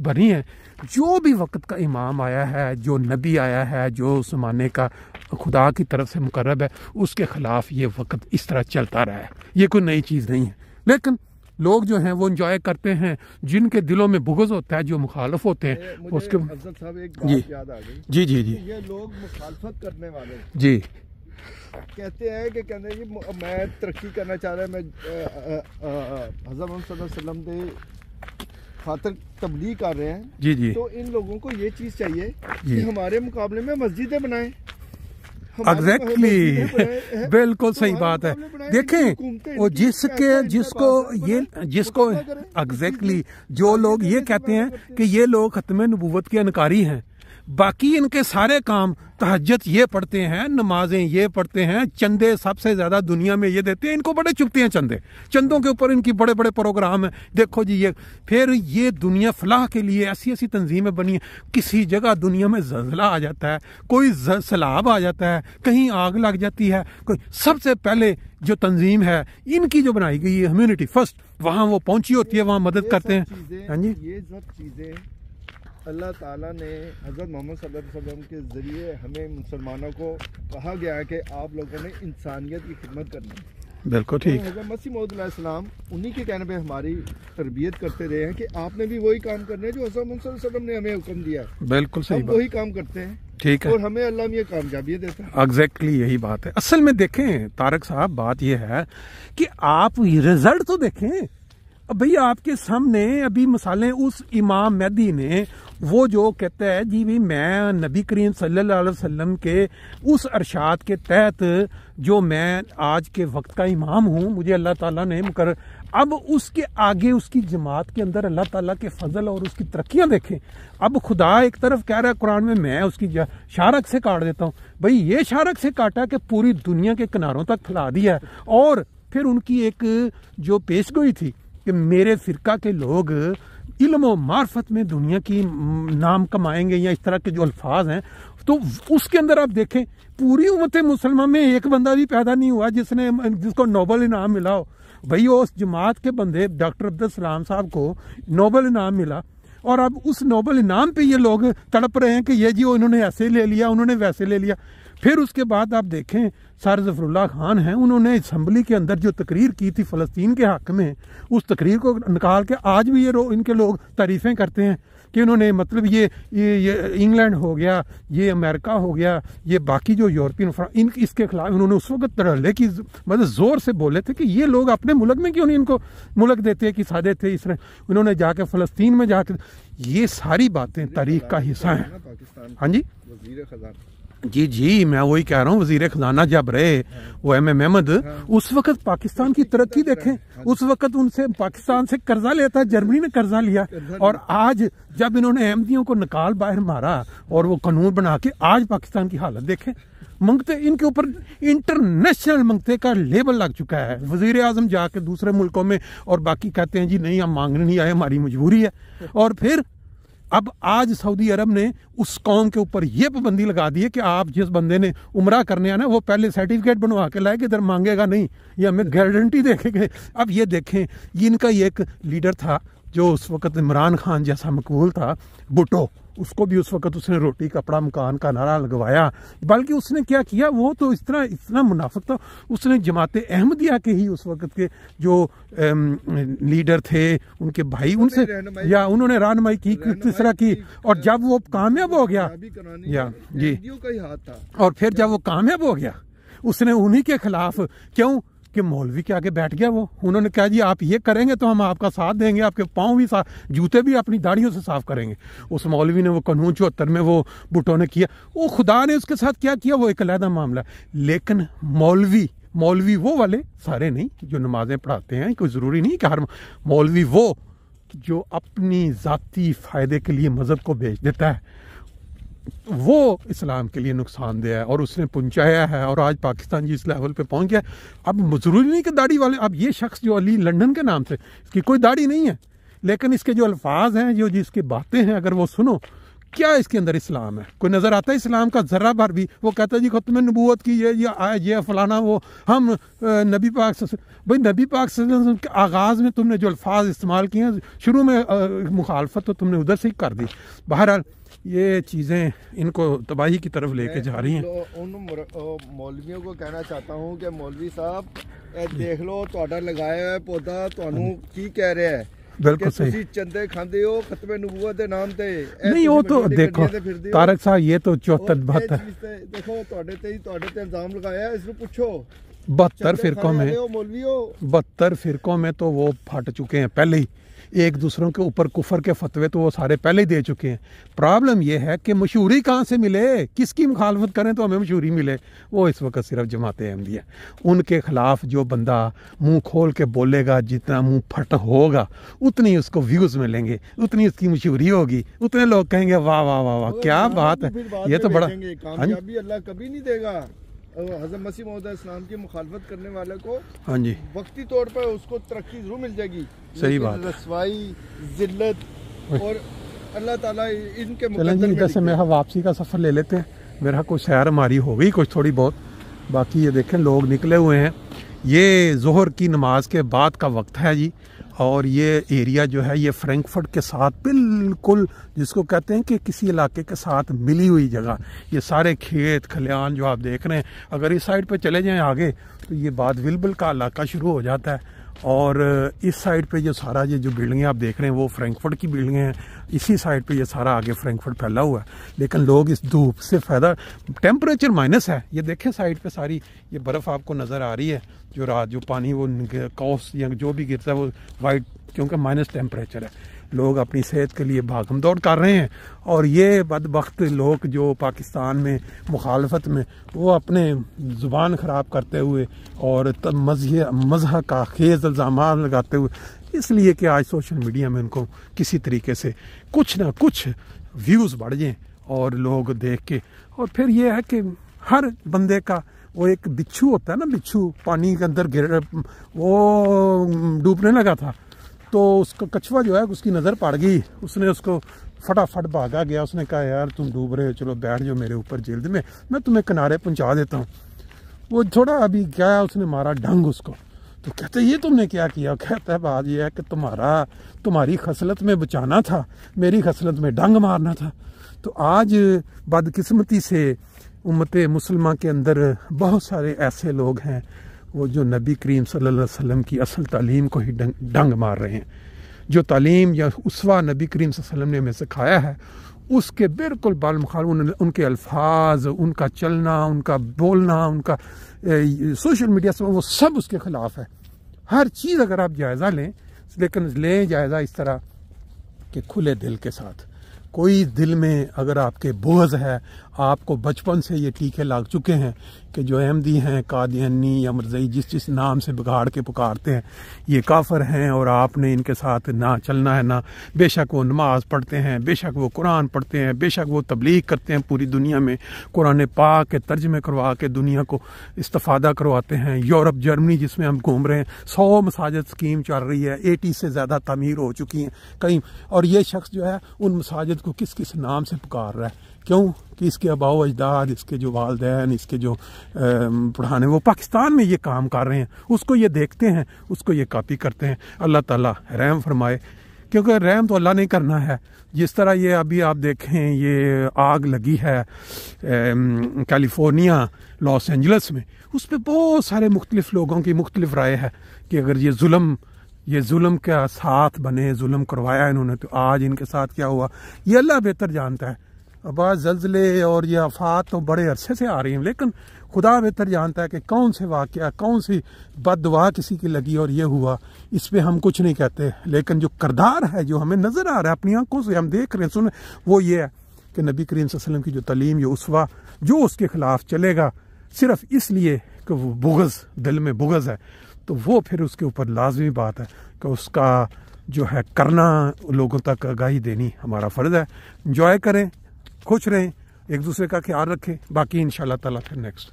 बनी है, जो भी वक्त का इमाम आया है, जो नबी आया है, जो उस ज़माने का खुदा की तरफ से मुकर्रब है, उसके ख़िलाफ़ ये वक्त इस तरह चलता रहा है। ये कोई नई चीज़ नहीं है। लेकिन लोग जो हैं वो इंजॉय करते हैं, जिनके दिलों में बुग़्ज़ होता है, जो मुखालफ होते हैं उसके। अफजल साहब एक बात याद आ गई। जी जी जी। ये लोग मुखालफत करने वाले जी कहते हैं कि कहते हैं जी मैं तरक्की करना चाह रहा, मैं हज़रत मोहम्मद सल्लल्लाहु अलैहि वसल्लम दे खातर तबलीग कर रहे हैं। जी जी। तो इन लोगों को ये चीज़ चाहिए कि हमारे मुकाबले में मस्जिदें बनाएं। एग्जैक्टली बिल्कुल सही बात है। देखें वो जिसको एग्जैक्टली जो लोग ये कहते हैं कि ये लोग खत्म नबूवत के इनकारी हैं, बाकी इनके सारे काम तहज्जुद ये पढ़ते हैं, नमाजें ये पढ़ते हैं, चंदे सबसे ज्यादा दुनिया में ये देते हैं, इनको बड़े चुपते हैं चंदे, चंदों के ऊपर इनकी बड़े बड़े प्रोग्राम है। देखो जी ये फिर ये दुनिया फलाह के लिए ऐसी ऐसी तंजीमें बनी है, किसी जगह दुनिया में जलजला आ जाता है, कोई सैलाब आ जाता है, कहीं आग लग जाती है, कोई सबसे पहले जो तंजीम है इनकी जो बनाई गई है ह्यूमैनिटी फर्स्ट, वहाँ वो पहुंची होती है, वहाँ मदद करते हैं। हाँ जी, ये सब चीज़ें अल्लाह ताला ने हज़रत मोहम्मद सल्लल्लाहु अलैहि वसल्लम के ज़रिए हमें मुसलमानों को कहा गया है कि आप लोगों ने इंसानियत की खिदमत करनी है। बिल्कुल ठीक। हज़रत मसीह मौऊद अलैहिस्सलाम उन्हीं के कहने पे हमारी तरबियत करते रहे हैं कि आपने भी वही काम करने हैं जो हज़रत मोहम्मद सल्लल्लाहु अलैहि वसल्लम ने हमें हुक्म दिया है। बिल्कुल सही बात, वही काम करते हैं। ठीक है, और हमें अल्लाह में ये कामयाबी देता है। एग्जैक्टली यही बात है। असल में देखें तारक साहब, बात यह है कि आप रिजल्ट तो देखें। अब भैया आपके सामने अभी मिसालें, उस इमाम मेहदी ने वो जो कहता है जी भी मैं नबी करीम सल्लल्लाहु अलैहि वसल्लम के उस अरशाद के तहत जो मैं आज के वक्त का इमाम हूँ, मुझे अल्लाह ताला ने मुकर्रर, अब उसके आगे उसकी जमात के अंदर अल्लाह ताला के फजल और उसकी तरक्कियां देखें। अब खुदा एक तरफ कह रहा है कुरान में मैं उसकी शारक से काट देता हूँ। भाई ये शारक से काटा कि पूरी दुनिया के किनारों तक फैला दिया है। और फिर उनकी एक जो पेशगोई थी कि मेरे फिरका के लोग इल्म और मार्फत में दुनिया की नाम कमाएंगे, या इस तरह के जो अल्फाज हैं, तो उसके अंदर आप देखें पूरी उम्मत मुसलमान में एक बंदा भी पैदा नहीं हुआ जिसको नोबल इनाम मिला हो। भाई उस जमात के बंदे डॉक्टर अब्दुल सलाम साहब को नोबल इनाम मिला, और अब उस नोबल इनाम पे ये लोग तड़प रहे हैं कि ये जी इन्होंने ऐसे ले लिया, उन्होंने वैसे ले लिया। फिर उसके बाद आप देखें सर ज़फ़रुल्लाह खान हैं, उन्होंने असम्बली के अंदर जो तकरीर की थी फ़लस्तीन के हक़ में, उस तकरीर को निकाल के आज भी ये इनके लोग तारीफ़ें करते हैं कि उन्होंने मतलब ये इंग्लैंड हो गया, ये अमेरिका हो गया, ये बाकी जो यूरोपियन इसके खिलाफ उन्होंने उस वक्त धड़ल्ले की मतलब ज़ोर से बोले थे कि ये लोग अपने मुल्क में क्यों नहीं इनको मुल्क देते कि सादे थे। इस तरह उन्होंने जाके फ़लस्तीन में जाके, ये सारी बातें तारीख़ का हिस्सा हैं। हाँ जी जी जी, मैं वही कह रहा हूँ, वजीर खजाना जब रहे वो MM अहमद, उस वक्त पाकिस्तान की तरक्की देखें, उस वक्त उनसे पाकिस्तान से कर्जा लेता, जर्मनी ने कर्जा लिया, और आज जब इन्होंने अहमदियों को निकाल बाहर मारा और वो कानून बना के, आज पाकिस्तान की हालत देखें। मंगते इनके ऊपर इंटरनेशनल मंगते का लेबल लग चुका है। वजीर आजम जाके दूसरे मुल्कों में और बाकी कहते हैं जी नहीं हम मांगने नहीं आए, हमारी मजबूरी है। और फिर अब आज सऊदी अरब ने उस कौम के ऊपर ये पाबंदी लगा दी है कि आप जिस बंदे ने उम्रा करने आना वो पहले सर्टिफिकेट बनवा के लाए कि इधर मांगेगा नहीं, ये हमें गारंटी देखेंगे। अब ये देखें, इनका ये एक लीडर था जो उस वक्त इमरान खान जैसा मकबूल था, भुट्टो, उसको भी उस वक्त उसने रोटी कपड़ा मकान का नारा लगवाया। बल्कि उसने क्या किया, वो तो इतना मुनाफिक था, उसने जमाते अहमदिया के ही उस वक्त के जो लीडर थे उनके भाई, उनसे या उन्होंने रहनुमाई की किस तरह की, और जब वो कामयाब हो गया या जी, और फिर जब वो कामयाब हो गया उसने उन्हीं के खिलाफ, क्यों कि मौलवी के आगे बैठ गया वो, उन्होंने कहा जी आप ये करेंगे तो हम आपका साथ देंगे, आपके पाँव भी साफ, जूते भी अपनी दाढ़ियों से साफ करेंगे। उस मौलवी ने वो कानून 74 में वो भुट्टो ने किया, वो खुदा ने उसके साथ क्या किया वो एक अलग मामला। लेकिन मौलवी वो वाले सारे नहीं जो नमाजें पढ़ाते हैं, कोई ज़रूरी नहीं कि हर मौलवी वो जो अपनी ज़ाती फ़ायदे के लिए मज़हब को बेच देता है, वो इस्लाम के लिए नुकसानदेह है और उसने पहुंचाया है। और आज पाकिस्तान जिस लेवल पे पहुंच गया, अब ज़रूरी नहीं कि दाढ़ी वाले, अब ये शख्स जो अली लंदन के नाम से, इसकी कोई दाढ़ी नहीं है, लेकिन इसके जो अल्फाज हैं, जो जिसकी बातें हैं, अगर वो सुनो क्या इसके अंदर इस्लाम है? कोई नज़र आता है इस्लाम का ज़रा भर भी? वो कहता है जी ख़त्म नबूवत की ये फलाना, वो हम नबी पाक भाई नबी पाक के आगाज़ में तुमने जो अल्फाज इस्तेमाल किए हैं, शुरू में मुखालफत तो तुमने उधर से ही कर दी। बहरहाल ये चीज़ें इनको तबाही की तरफ लेके जा रही हैं। उन मौलवियों को कहना चाहता हूँ कि मौलवी साहब देख लो तुहाडा लगाया है पौधा, तुहानू की कह रहे हैं, बिल्कुल सही। चंदे खाते हो खत्म नबूवत के नाम ते नहीं, वो तो देखो तारक साहब ये तो 74 72 देखो तुहाडे ते इल्जाम लगाया, इसको पूछो 72 फिरकों में 72 फिरकों में तो वो फट चुके हैं पहले ही। एक दूसरों के ऊपर कुफर के फतवे तो वो सारे पहले ही दे चुके हैं। प्रॉब्लम ये है कि मशहूरी कहाँ से मिले, किसकी मुखालफत करें तो हमें मशहूरी मिले? वो इस वक्त सिर्फ जमात अहमदिया। उनके खिलाफ जो बंदा मुंह खोल के बोलेगा, जितना मुंह फट होगा उतनी उसको व्यूज़ मिलेंगे, उतनी उसकी मशहूरी होगी, उतने लोग कहेंगे वाह वाह वाह वाह क्या बात है। ये तो बड़ा कामयाबी अल्लाह कभी नहीं देगा। हज़रत मसीह मौऊद इस्लाम की मुखालफत करने वाले को हाँ जी वक्ती तौर पर उसको तरक्की जरूर मिल जाएगी, सही बात, रसवाई जिल्लत और अल्लाह ताला इनके चलें जी इधर से मेरा वापसी का सफ़र ले लेते हैं। मेरा कुछ सैर हमारी हो गई कुछ थोड़ी बहुत, बाकी ये देखें लोग निकले हुए हैं। ये ज़ोहर की नमाज के बाद का वक्त है जी, और ये एरिया जो है ये फ्रैंकफर्ट के साथ बिल्कुल, जिसको कहते हैं कि किसी इलाके के साथ मिली हुई जगह। ये सारे खेत खलियान जो आप देख रहे हैं, अगर इस साइड पे चले जाएं आगे तो ये बाद विलबल का इलाका शुरू हो जाता है, और इस साइड पे जो सारा ये जो बिल्डिंगें आप देख रहे हैं वो फ्रैंकफर्ट की बिल्डिंगें हैं। इसी साइड पे ये सारा आगे फ्रैंकफर्ट फैला हुआ है, लेकिन लोग इस धूप से फ़ायदा, टेम्परेचर माइनस है। ये देखें साइड पे सारी ये बर्फ़ आपको नज़र आ रही है, जो रात जो पानी वो कौस या जो भी गिरता है वो वाइट, क्योंकि माइनस टेम्परेचर है। लोग अपनी सेहत के लिए भागम दौड़ कर रहे हैं, और ये बदबख्त लोग जो पाकिस्तान में मुखालफत में वो अपने ज़ुबान ख़राब करते हुए और मज़हब का खेज़ इल्ज़ाम लगाते हुए, इसलिए कि आज सोशल मीडिया में उनको किसी तरीके से कुछ ना कुछ व्यूज़ बढ़ जाएं और लोग देख के, और फिर ये है कि हर बंदे का वो एक बिच्छू होता है ना, बिच्छू पानी के अंदर वो डूबने लगा था, तो उसका कछुआ जो है उसकी नज़र पड़ गई, उसने उसको फटाफट भागा गया। उसने कहा यार तुम डूब रहे हो, चलो बैठ जाओ मेरे ऊपर जल्द में, मैं तुम्हें किनारे पहुंचा देता हूँ। वो थोड़ा अभी क्या उसने मारा डंग उसको, तो कहते ये तुमने क्या किया? कहता है बात यह है कि तुम्हारी खसलत में बचाना था, मेरी खसलत में डंग मारना था। तो आज बदकिस्मती से उम्मत मुसलमान के अंदर बहुत सारे ऐसे लोग हैं वो जो नबी करीम सल्लल्लाहु अलैहि वसल्लम की असल तालीम को ही डंग मार रहे हैं। जो तालीम या उसवा नबी करीम सल्लल्लाहु अलैहि वसल्लम ने हमें सिखाया है उसके बिल्कुल बाल-मुखालिफ उनके अल्फाज, उनका चलना, उनका बोलना, उनका सोशल मीडिया से वो सब उसके ख़िलाफ़ है। हर चीज़ अगर आप जायज़ा लें, लेकिन लें जायज़ा इस तरह कि खुले दिल के साथ। कोई दिल में अगर आपके बोझ है, आपको बचपन से ये टीके लग चुके हैं कि जो अहमदी हैं, कादियानी या मरज़ई जिस नाम से बिगाड़ के पुकारते हैं, ये काफिर हैं और आपने इनके साथ ना चलना है ना। बेशक वो नमाज पढ़ते हैं, बेशक वो कुरान पढ़ते हैं, बेशक वो तबलीग करते हैं पूरी दुनिया में, कुरान पाक के तर्जमे करवा के दुनिया को इस्तिफादा करवाते हैं। यूरोप, जर्मनी जिसमें हम घूम रहे हैं, 100 मसाजिद स्कीम चल रही है, 80 से ज़्यादा तामीर हो चुकी हैं कहीं, और ये शख्स जो है उन मसाजिद को किस किस नाम से पुकार रहा है? क्यों कि इसके अबाव अजदाद, इसके जो वालदैन, इसके जो पढ़ाने वो पाकिस्तान में ये काम कर रहे हैं, उसको ये देखते हैं, उसको ये कॉपी करते हैं। अल्लाह ताला रहम फरमाए, क्योंकि रहम तो अल्लाह ने करना है। जिस तरह ये अभी आप देखें ये आग लगी है कैलिफोर्निया लॉस एंजल्स में, उस पर बहुत सारे मुख्तलिफ लोगों की मुख्तलिफ राय है कि अगर ये जुल्म का साथ बने, जुल्म करवाया इन्होंने, तो आज इनके साथ क्या हुआ ये अल्लाह बेहतर जानता है। अब आज ज़ल्ज़ले और ये आफात तो बड़े अरसे से आ रही हैं, लेकिन खुदा बेहतर जानता है कि कौन से वाक़या, कौन सी बद्दुआ किसी की लगी और ये हुआ। इस पर हम कुछ नहीं कहते, लेकिन जो किरदार है, जो हमें नज़र आ रहा है अपनी आंखों से, हम देख रहे हैं, सुन, वो ये है कि नबी करीम सल्लल्लाहु अलैहि वसल्लम की जो तालीम, जो उसवा, जो उसके ख़िलाफ़ चलेगा सिर्फ इसलिए कि वो बुग़्ज़, दिल में बुग़्ज़ है, तो वो फिर उसके ऊपर लाजमी बात है कि उसका जो है करना, लोगों तक आगाही देनी हमारा फ़र्ज़ है। इंजॉय करें, खुश रहें, एक दूसरे का ख्याल रखें। बाकी इंशाअल्लाह ताला फिर नेक्स्ट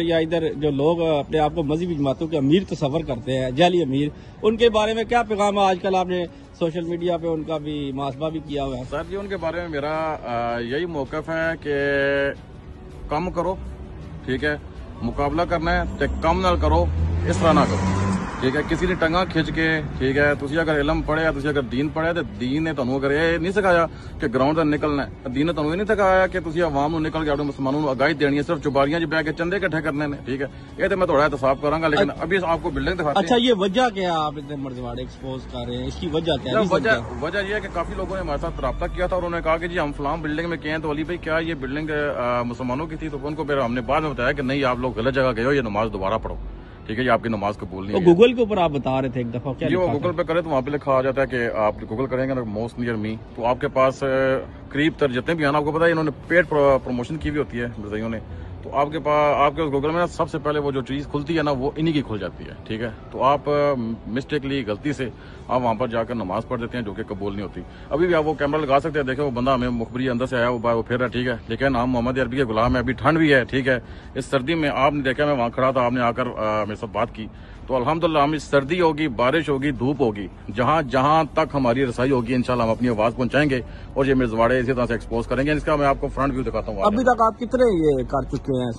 या इधर जो लोग अपने आप को मजहबी जमातों के अमीर तस्वर करते हैं, जाली अमीर, उनके बारे में क्या पैगाम है? आजकल आपने सोशल मीडिया पे उनका भी मुहासबा भी किया हुआ है। सर जी, उनके बारे में मेरा यही मौक़िफ़ है कि कम करो, ठीक है, मुकाबला करना है तो कम ना करो, इस तरह ना करो, ठीक है। किसी ने टंगा खिंच के, ठीक है, तुसी अगर इलम पढ़े, तुसी अगर दीन पढ़े तो दीन ने तुहानू अगर ये नहीं सिखाया कि ग्राउंड से निकलना है, दीन ने तुहानू ये नहीं सिखाया कि तुसी अवाम नू निकल के अपने मुसलमानों को आगाही देनी है, सिर्फ चुबारियां च बैठ के चंदे इकट्ठे करने ने, ठीक है। ये तो मैं थोड़ा एहतसाब करांगा, लेकिन अभी आपको बिल्डिंग दिखाते हैं। अच्छा, ये वजह क्या है आप इतने मर्दवाड़े एक्सपोज कर रहे हैं? इसकी वजह क्या है? वजह यह है कि काफी लोगों ने हमारे साथ रब्ता किया था और उन्होंने कहा कि जी हम फलाम बिल्डिंग में किए हैं, तो अली भाई क्या ये बिल्डिंग मुसलमानों की थी? तो उनको फिर हमने बाद में बताया कि नहीं, आप लोग गलत जगह गए हो, ये नमाज दोबारा पढ़ो, ठीक है, ये आपकी नमाज कबूल नहीं है। गूगल के ऊपर आप बता रहे थे एक दफा, क्या वो गूगल पे करे तो वहाँ पे लिखा आ जाता है कि आप गूगल करेंगे ना मोस्ट नियर मी, तो आपके पास करीब तर जितने भी आना, आपको पता है इन्होंने पेड प्रमोशन की भी होती है मिर्जाइयों ने, तो आपके पास आपके उस गूगल में ना सबसे पहले वो जो चीज़ खुलती है ना, वो इन्हीं की खुल जाती है, ठीक है। तो आप मिस्टेकली, गलती से आप वहाँ पर जाकर नमाज पढ़ देते हैं, जो कि कबूल नहीं होती। अभी भी आप वो कैमरा लगा सकते हैं, देखें वो बंदा हमें मुखबरी अंदर से आया, वो फिर रहा, ठीक है, लेकिन हम मोहम्मद अरबी के गुलाम है। अभी ठंड भी है, ठीक है, इस सर्दी में आपने देखा, मैं वहाँ खड़ा था, आपने आकर मेरे साथ बात की, तो अल्हम्दुलिल्लाह हम इस सर्दी होगी, बारिश होगी, धूप होगी, जहाँ जहाँ तक हमारी रसाई होगी, इंशाल्लाह हम अपनी आवाज पहुंचाएंगे और ये मिर्जवाड़े इसी तरह से एक्सपोज करेंगे। इसका मैं आपको फ्रंट व्यू दिखाता हूँ। अभी तक आप कितने ये कर चुके हैं?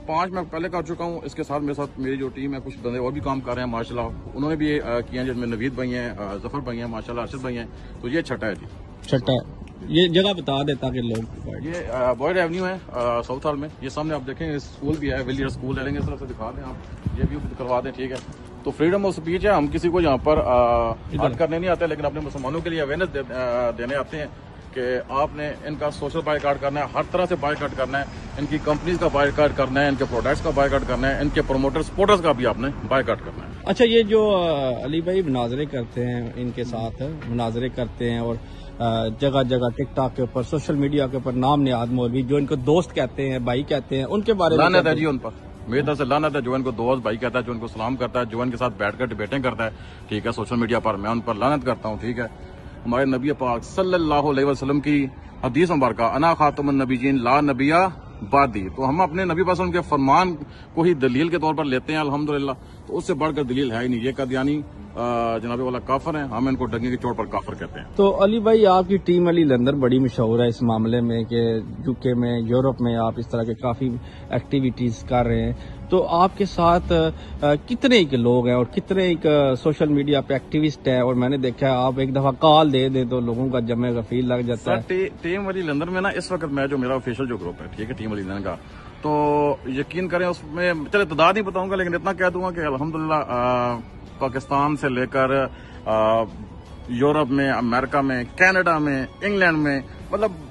5 मैं पहले कर चुका हूँ। इसके साथ मेरे साथ मेरी जो टीम है, कुछ बंदे और भी काम कर रहे हैं माशाल्लाह, उन्होंने भी किए हैं, जिसमें नवीद भाई हैं, जफर भाई हैं, माशाल्लाह अर्शद भाई हैं। तो ये छठा है जी, छठा है। ये जगह बता दे ताकि लोग, ये बॉयड एवेन्यू है साउथ हॉल में, ये सामने आप देखें स्कूल भी है, विलियर स्कूल है, इस तरफ से दिखा दें आप, ये व्यू करवा दें, ठीक है। तो फ्रीडम ऑफ स्पीच है, हम किसी को यहाँ पर हर्ट करने नहीं आते, लेकिन अपने मुसलमानों के लिए अवेयरनेस देने आते हैं कि आपने इनका सोशल बायकॉट करना है, हर तरह से बायकॉट करना है, इनकी कंपनीज का बायकॉट करना है, इनके प्रोडक्ट्स का बायकॉट करना है, इनके प्रोमोटर सपोर्टर्स का भी आपने बायकॉट करना है। अच्छा, ये जो अली भाई मुनाजरे करते हैं, इनके साथ मुनाजरे करते हैं और जगह जगह टिकटॉक के ऊपर, सोशल मीडिया के ऊपर नाम नियाद मौलवी जो इनको दोस्त कहते हैं, भाई कहते हैं, उनके बारे में लानत है जी उन पर, मेरी तरफ से लानत है। जो इनको दोस्त भाई कहता है, जो इनको सलाम करता है, जो इनके साथ बैठकर डिबेटिंग करता है, ठीक है, सोशल मीडिया पर, मैं उन पर लानत करता हूँ, ठीक है। हमारे नबी पाक सल्लल्लाहु अलैहि वसल्लम की हदीस मुबारक, अना खातमुन नबीयीन ला नबिया बादी, तो हम अपने नबी पास उनके फरमान को ही दलील के तौर पर लेते हैं अल्हम्दुलिल्लाह। तो उससे बढ़कर दलील है ही नहीं। ये कदियानी जनाबे वाला काफर है, हम इनको डंगे की चोट पर काफर कहते हैं। तो अली भाई, आपकी टीम अली लंदन बड़ी मशहूर है इस मामले में कि यूके में, यूरोप में आप इस तरह के काफी एक्टिविटीज कर रहे हैं। तो आपके साथ कितने के लोग हैं और कितने सोशल मीडिया पे एक्टिविस्ट हैं? और मैंने देखा है आप एक दफा कॉल दे दे तो लोगों का जमे गफील लग जाता है। टीम अली लंदन में ना इस वक्त मैं जो मेरा ऑफिशियल जो ग्रुप है, ठीक है, टीम अली लंदन का, तो यकीन करें उसमें चले तादाद नहीं बताऊंगा, लेकिन इतना कह दूंगा कि अल्हम्दुलिल्लाह पाकिस्तान से लेकर यूरोप में, अमेरिका में, कनाडा में, इंग्लैंड में, मतलब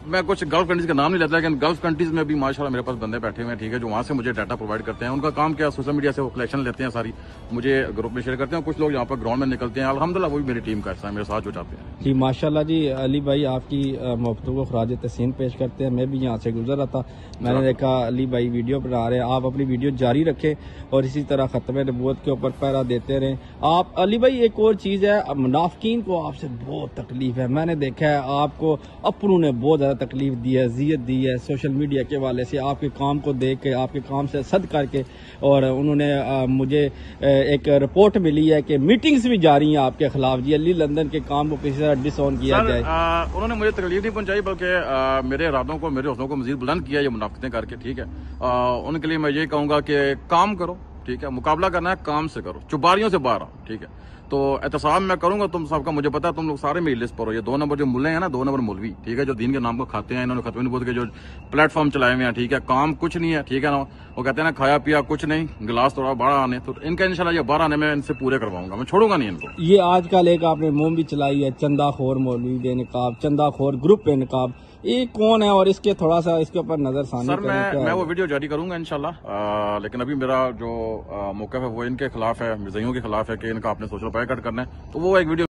मैं कुछ गल्फ कंट्रीज का नाम नहीं लेता, लेकिन गल्फ कंट्रीज में भी माशाल्लाह मेरे पास बंदे बैठे हुए हैं, ठीक है, जो वहां से मुझे डाटा प्रोवाइड करते हैं। उनका काम क्या, सोशल मीडिया से वो कलेक्शन लेते हैं, सारी मुझे ग्रुप में शेयर करते हैं। कुछ लोग यहाँ पर ग्राउंड में निकलते हैं, अल्हम्दुलिल्लाह वो भी मेरी टीम का हिस्सा है, मेरे साथ जो चाहते हैं जी। माशाल्लाह जी, अली भाई आपकी मोहब्बतों को खराज तहसीन पेश करते हैं। मैं भी यहाँ से गुजर रहा था, मैंने देखा अली भाई वीडियो बना रहे हैं। आप अपनी वीडियो जारी रखें और इसी तरह खत्म नबूवत के ऊपर पहरा देते रहें आप। अली भाई, एक और चीज है, मुनाफिकीन को आपसे बहुत तकलीफ है। मैंने देखा है आपको अपनों ने बहुत ज्यादा तकलीफ दी है, जियत दी है सोशल मीडिया के वाले से, आपके काम को देख के, आपके काम से सद करके। और उन्होंने मुझे एक रिपोर्ट मिली है कि मीटिंग्स भी जारी हैं आपके खिलाफ जी, अली लंदन के काम को किसी तरह डिसऑन किया जाए। उन्होंने मुझे तकलीफ नहीं पहुंचाई, बल्कि मेरे इरादों को, मेरे हौसलों को मजीद बुलंद किया ये मुनाफिकतें करके, ठीक है। उनके लिए मैं ये कहूंगा कि काम करो, ठीक है, मुकाबला करना है, काम से करो, चुबारियों से बाहर आओ, ठीक है। तो एहतसाब मैं करूंगा तुम सबका, मुझे पता है तुम लोग सारे मेरी लिस्ट पर हो। ये 2 नंबर जो मुल्ले हैं ना, 2 नंबर मौलवी, ठीक है, जो दीन के नाम को खाते हैं, इन्होंने खत्म नबूवत के जो प्लेटफॉर्म चलाए हुए हैं, ठीक है, काम कुछ नहीं है, ठीक है ना। वो कहते हैं ना, खाया पिया कुछ नहीं, गिलास थोड़ा बड़ा आने, तो इनका इंशाल्लाह ये 12 आने में इनसे पूरे करवाऊंगा, मैं छोड़ूंगा नहीं इनको। ये आजकल एक आपने मुहिम भी चलाई है, चंदाखोर मौलवी बे निकाब, चंदाखोर ग्रुप पे निकाब, ये कौन है और इसके थोड़ा सा इसके ऊपर नजर सानी सर मैं वो वीडियो जारी करूंगा इंशाल्लाह। लेकिन अभी मेरा जो मौक़िफ़ है वो इनके खिलाफ है, मिर्ज़ाइयों के खिलाफ है कि इनका आपने सोशल बायकॉट करना है, तो वो एक वीडियो